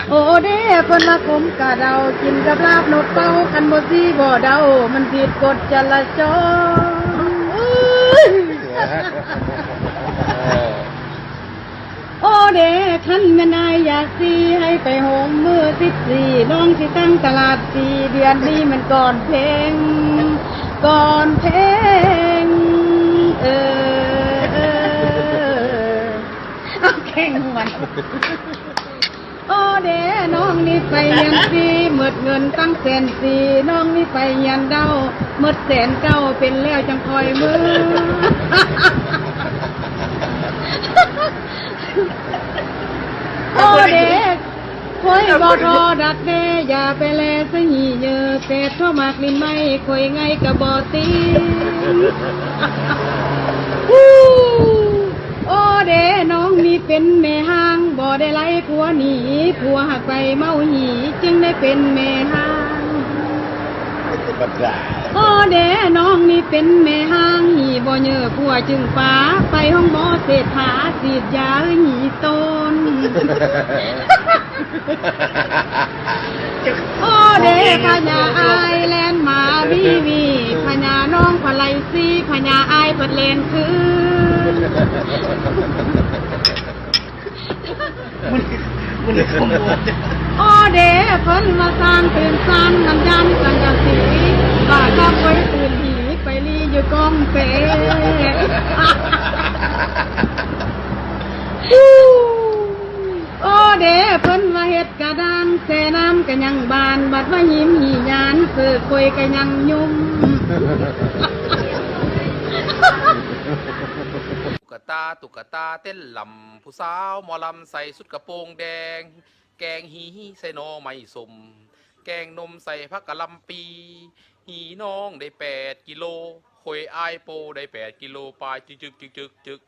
โอ้เด้เพิ่นมาขมกะเดากินกับลาบนกเต้าคันบ่สิบ่เดามันผิดกฎจราจรโอ้เด้คันแม่นายอยากสิให้ไปโฮมมื้อ14น้องสิตั้งตลาด4เดือนนี้มันก่อนเพลงก่อนเพลงเอาแข่งมันโอ้เด้น้องนี่ไปยันสีหมดเงินตั้ง100,000น้องนี่ไปยันเดาหมด109,000เป็นแล้วจังคอยมือโอ้เด้คอยบ่ทอดัดเด้อย่าไปแลสหีเยอะแต่ทั่วมากลิ้นไม่คอยไงกะบ่ตีโอ้เด้น้องนี่เป็นแม่ห้างบ่ได้ไล่ผัวหนีผัวหักไปเมาหีจึงได้เป็นแม่ห้างโอ้เด้น้องนี่เป็นแม่ห้างหีบ่เยอะผัวจึงป้าไปห้องหมอเศรษฐาฉีดยาหีต้นโอ้เด้พญาอายแลนมาวีพญาน้องพลายซีพญาอายเปิดเลนคือมันขโมยโอ้เด้เพิ่นมาสร้างตื่นซันมันยันสังกะสีบ้าก็ไปตื่นหีไปลีอยู่กองเปโอ้เด้เพิ่นว่าเฮ็ดกระดานแซ่น้ำกะยังบานบัดว่ายิ้มหีหยานเสือคุยกะยังยุ่มตุกตาเต้นลำผู้สาวหมอลำใส่สุดกระโปรงแดงแกงฮีใส่นอไม่สมแกงนมใส่ผักกะลำปีหีน้องได้8 กิโลคอยอายโปได้8 กิโลปลายจึก